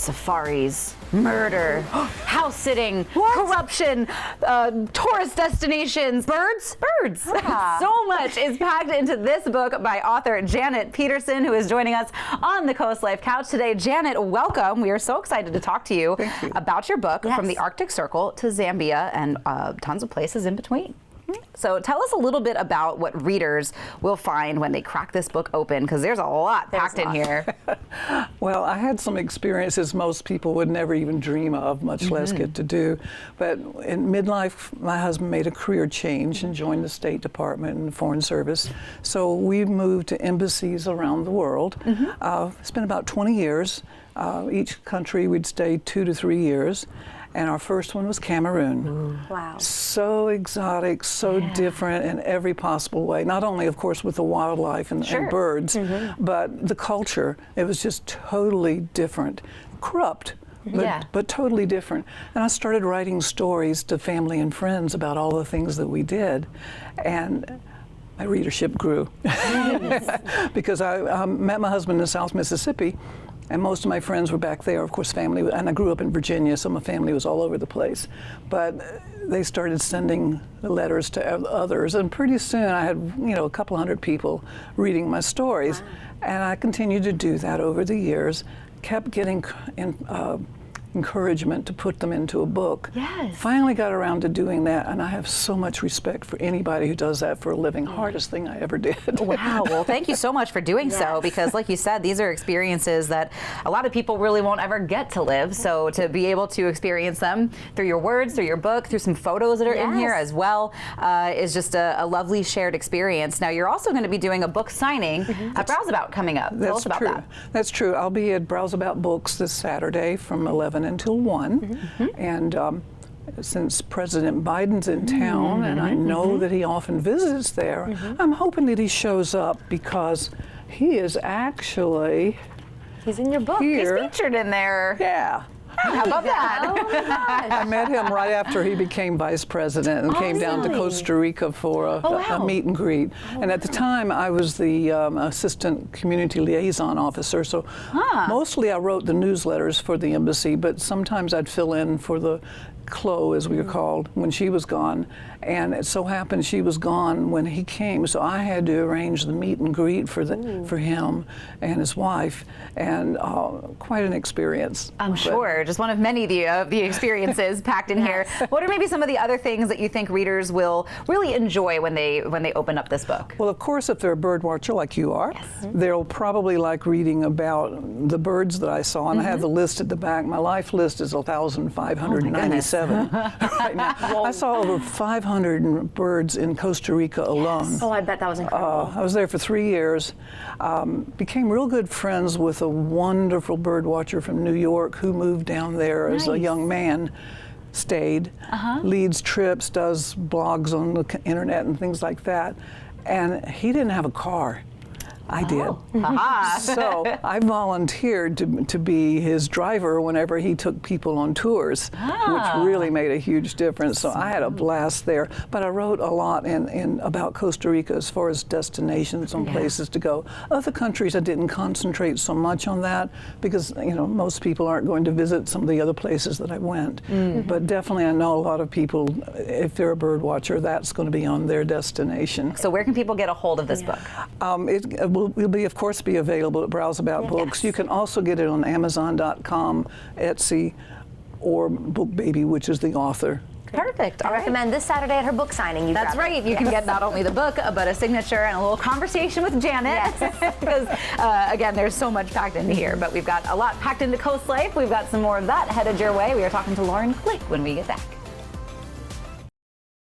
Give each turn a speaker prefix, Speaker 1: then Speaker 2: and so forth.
Speaker 1: safaris, murder, house sitting, corruption, tourist destinations, birds. So much is packed into this book by author Janet Peterson, who is joining us on the CoastLife couch today. Janet, welcome. We are so excited to talk to you about your book, From the Arctic Circle to Zambia and tons of places in between. So tell us a little bit about what readers will find when they crack this book open, because there's a lot packed in here.
Speaker 2: Well, I had some experiences most people would never even dream of, much less get to do. But in midlife, my husband made a career change and joined the State Department and the Foreign Service. So we moved to embassies around the world. Spent about 20 years. Each country we'd stay 2 to 3 years. And our first one was Cameroon.
Speaker 3: Wow.
Speaker 2: So exotic, so different in every possible way. Not only, of course, with the wildlife and birds, but the culture. It was just totally different. Corrupt, but totally different. And I started writing stories to family and friends about all the things that we did. And my readership grew. Because I met my husband in South Mississippi, and most of my friends were back there, of course, family, and I grew up in Virginia, so my family was all over the place. But they started sending the letters to others, and pretty soon I had, a couple hundred people reading my stories. And I continued to do that over the years, kept getting encouragement to put them into a book. Finally got around to doing that, and I have so much respect for anybody who does that for a living. Hardest thing I ever did.
Speaker 1: Wow. Well, thank you so much for doing so, because like you said, these are experiences that a lot of people really won't ever get to live. So to be able to experience them through your words, through your book, through some photos that are in here as well, is just a lovely shared experience. Now, you're also going to be doing a book signing at Browseabout coming up. Tell us about that.
Speaker 2: That's true. I'll be at Browseabout Books this Saturday from 11 until 1. And since President Biden's in town, and I know that he often visits there, I'm hoping that he shows up, because he is actually
Speaker 3: He's in your book.
Speaker 2: here.
Speaker 1: He's featured in there.
Speaker 2: Yeah.
Speaker 1: How about that?
Speaker 2: I met him right after he became vice president and came down to Costa Rica for a meet and greet. And at the time, I was the assistant community liaison officer. So mostly I wrote the newsletters for the embassy, but sometimes I'd fill in for the Chloe, as we were called, when she was gone. And it so happened she was gone when he came, so I had to arrange the meet and greet for him and his wife, and quite an experience.
Speaker 1: I'm sure. Just one of many of the experiences packed in here. What are maybe some of the other things that you think readers will really enjoy when they open up this book? Well,
Speaker 2: of course, if they're a bird watcher like you are, they'll probably like reading about the birds that I saw, and I have the list at the back. My life list is 1,597 right now. I saw over 500 birds in Costa Rica alone.
Speaker 3: Oh, I bet that was incredible.
Speaker 2: I was there for 3 years. Became real good friends with a wonderful bird watcher from New York who moved down there as a young man. Stayed, leads trips, does blogs on the internet and things like that. And he didn't have a car. I did. So I volunteered to be his driver whenever he took people on tours, which really made a huge difference. So I had a blast there. But I wrote a lot about Costa Rica as far as destinations and places to go. Other countries I didn't concentrate so much on that, because most people aren't going to visit some of the other places that I went. But definitely I know a lot of people, if they're a bird watcher, that's going to be on their destination.
Speaker 1: So where can people get a hold of this book?
Speaker 2: It will be, of course, be available at Browseabout Books. You can also get it on Amazon.com, Etsy, or BookBaby, which is the author.
Speaker 1: Perfect.
Speaker 3: I recommend this Saturday at her book signing.
Speaker 1: That's right. You can get not only the book, but a signature and a little conversation with Janet. Because, again, there's so much packed into here. But we've got a lot packed into CoastLife. We've got some more of that headed your way. We are talking to Lauren Click when we get back.